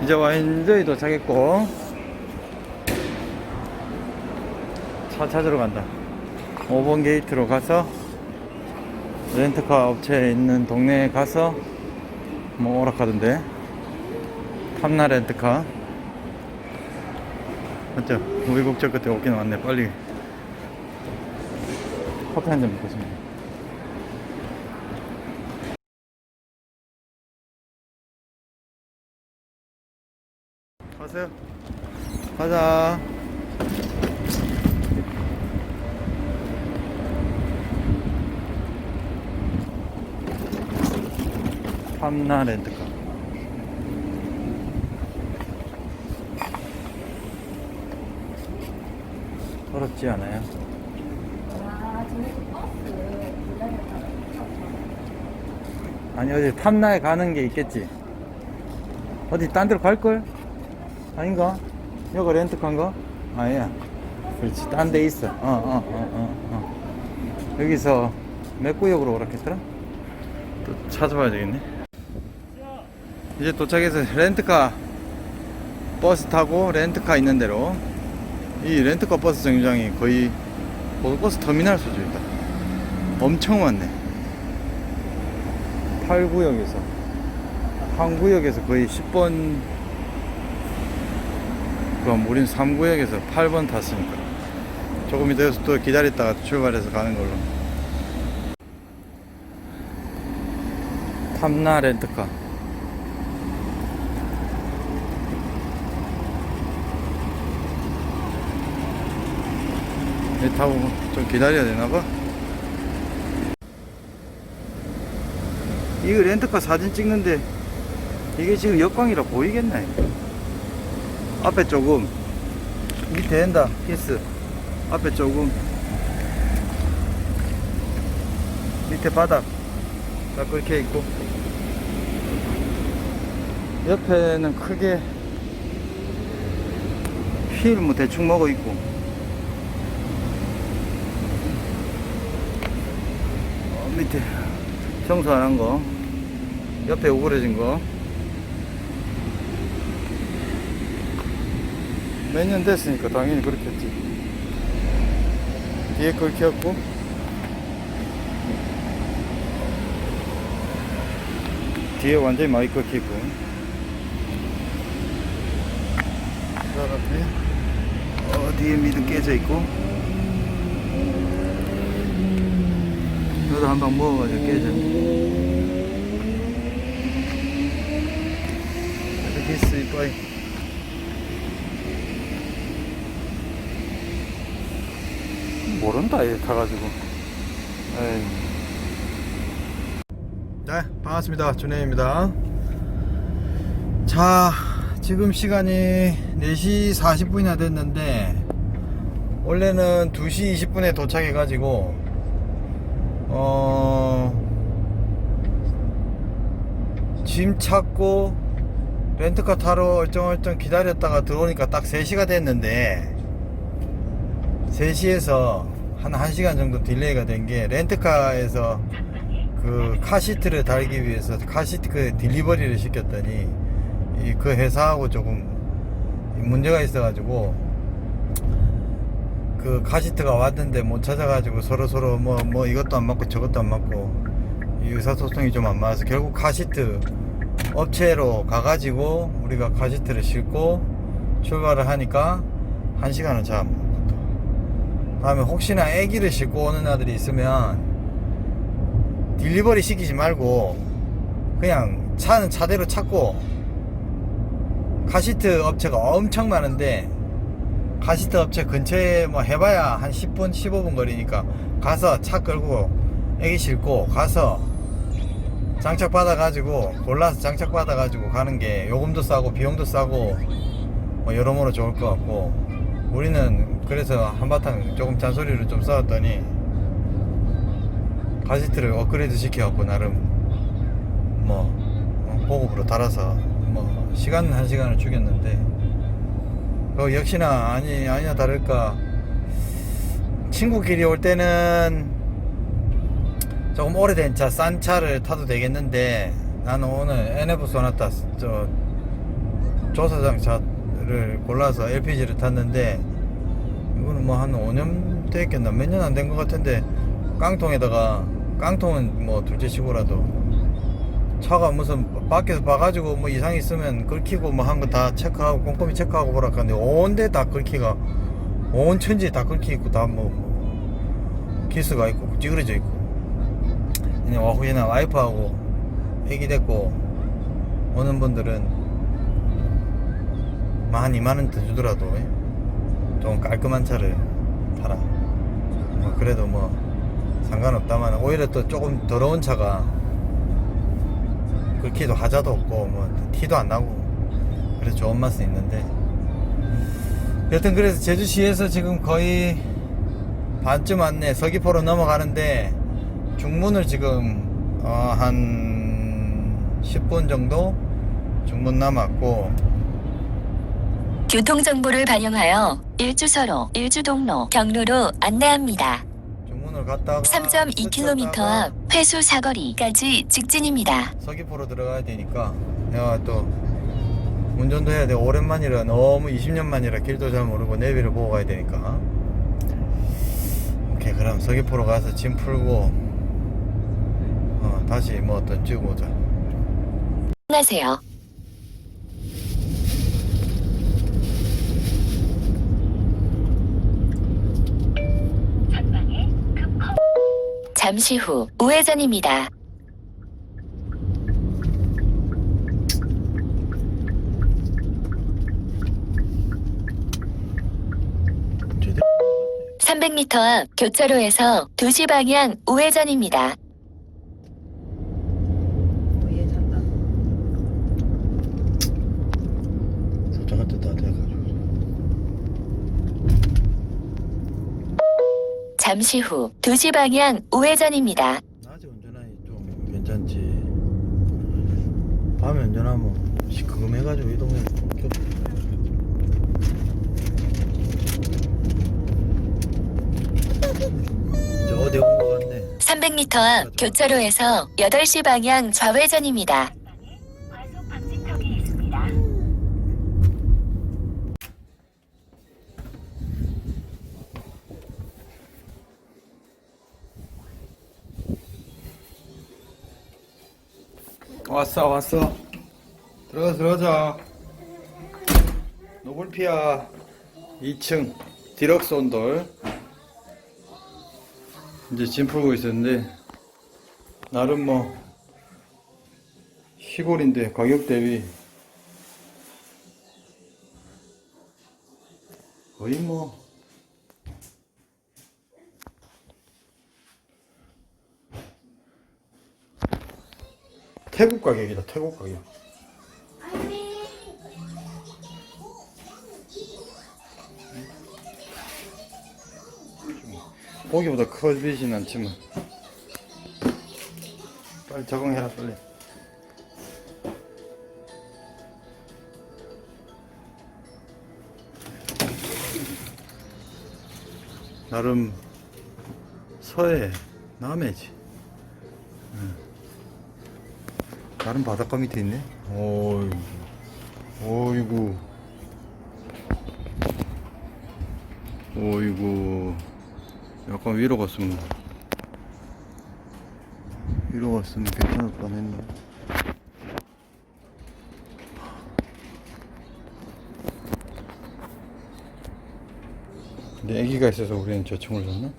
이제 와인저이 도착했고 차 찾으러 간다. 5번 게이트로 가서 렌트카 업체에 있는 동네에 가서 뭐 오락하던데. 탐나 렌트카 맞죠? 우여곡절 끝에 오긴 왔네. 빨리 커피 한잔 먹겠습니다. 가세요. 가자. 탐나 렌트카. 어렵지 않아요? 아니 어디 탐나에 가는 게 있겠지. 어디 딴 데로 갈걸? 아닌가? 여기 렌트카인 거? 아니야. 그렇지. 딴 데 있어. 여기서 몇 구역으로 오락했더라? 또 찾아봐야 되겠네. 이제 도착해서 렌트카 버스 타고 렌트카 있는 대로. 이 렌트카 버스 정류장이 거의 고속버스 터미널 수준이다. 엄청 많네. 8구역에서 한 구역에서 거의 10번. 그럼 우린 3구역에서 8번 탔으니까 조금 이따 여기서 또 기다렸다가 출발해서 가는 걸로. 탐나 렌트카. 이 타고 좀 기다려야 되나봐. 이거 렌트카 사진 찍는데 이게 지금 역광이라 보이겠나? 앞에 조금 밑에 된다. 키스 앞에 조금 밑에 바닥 딱 그렇게 있고 옆에는 크게 휠 뭐 대충 먹어 있고 밑에 청소 안 한 거 옆에 오그라진 거 몇 년 됐으니까 당연히 그렇겠지. 뒤에 걸 켰고 뒤에 완전히 마이크 켜고 그 다음에 뒤에 미드 깨져 있고 여기도 한 방 먹어가지고 깨져. 이렇게 있어. 이빠이 모른다 얘 타가지고. 에이. 네, 반갑습니다. 준혜입니다. 자, 지금 시간이 4시 40분이나 됐는데 원래는 2시 20분에 도착해가지고 짐 찾고 렌트카 타러 얼쩡얼쩡 기다렸다가 들어오니까 딱 3시가 됐는데 3시에서 한 1시간 정도 딜레이가 된 게 렌트카에서 그 카시트를 달기 위해서 카시트 그 딜리버리를 시켰더니 그 회사하고 조금 문제가 있어가지고 그 카시트가 왔는데 못 찾아가지고 서로 뭐 이것도 안 맞고 저것도 안 맞고 이 의사소통이 좀 안 맞아서 결국 카시트 업체로 가가지고 우리가 카시트를 싣고 출발을 하니까 1시간을 잡아. 다음에 혹시나 애기를 싣고 오는 아들이 있으면 딜리버리 시키지 말고 그냥 차는 차대로 찾고, 카시트 업체가 엄청 많은데 카시트 업체 근처에 뭐 해봐야 한 10분 15분 거리니까 가서 차 끌고 애기 싣고 가서 장착 받아가지고 골라서 장착 받아가지고 가는 게 요금도 싸고 비용도 싸고 뭐 여러모로 좋을 것 같고, 우리는 그래서 한바탕 조금 잔소리를 좀 싸웠더니 카시트를 업그레이드 시켜갖고 나름 뭐 보급으로 달아서 뭐 시간 1시간을 죽였는데, 역시나 아니나 다를까 친구끼리 올 때는 조금 오래된 차, 싼 차를 타도 되겠는데 나는 오늘 NF 소나타 조사장 차를 골라서 LPG를 탔는데, 이거는 뭐 한 5년 됐겠나? 몇 년 안 된 것 같은데, 깡통은 뭐 둘째 치고라도 차가 무슨 밖에서 봐가지고 뭐 이상 있으면 긁히고 뭐 한 거 다 체크하고 꼼꼼히 체크하고 보라 하는데, 온데 다 긁히가, 온 천지에 다 긁히 있고, 다 뭐 기스가 있고 찌그러져 있고. 그냥 혹시나 와이프하고 애기 데리고 오는 분들은 만 2만원 더 주더라도 좀 깔끔한 차를 타라. 뭐 그래도 뭐 상관없다만, 오히려 또 조금 더러운 차가 긁히도 하자도 없고 뭐 티도 안 나고 그래서 좋은 맛은 있는데, 여튼 그래서 제주시에서 지금 거의 반쯤 왔네. 서귀포로 넘어가는데 중문을 지금 한 10분 정도 중문 남았고, 교통정보를 반영하여 일주서로, 일주동로, 경로로 안내합니다. 중문을 갔다가 3.2km 앞 회수 사거리까지 직진입니다. 서귀포로 들어가야 되니까 내가 또 운전도 해야 돼. 오랜만이라, 너무 20년 만이라 길도 잘 모르고 내비를 보고 가야 되니까. 오케이, 그럼 서귀포로 가서 짐 풀고 다시 뭐 어떤 찍어보자. 안녕하세요. 잠시 후 우회전입니다. 제대로 300m 앞 교차로에서 2시 방향 우회전입니다. 숫자가 다 돼가지고. 잠시 후 2시 방향 우회전입니다. 낮에 운전하니 좀 괜찮지. 밤에 운전하면 시끄금해가지고 이 동네 이제 어디 온 것 같네. 300m 앞 교차로에서 8시 방향 좌회전입니다. 왔어. 들어가자. 노블피아 2층 디럭스 온돌. 이제 짐 풀고 있었는데, 나름 뭐 시골인데 가격 대비 거의 뭐 태국 가격이다. 태국 가격. 보기보다 커지진 않지만 빨리 적응해라 빨리. 나름 서해 남해지. 나름 바닷가 밑에 있네. 오이구 약간 위로 갔으면 괜찮을 뻔했네. 근데 애기가 있어서 우리는 저 층을 줬나?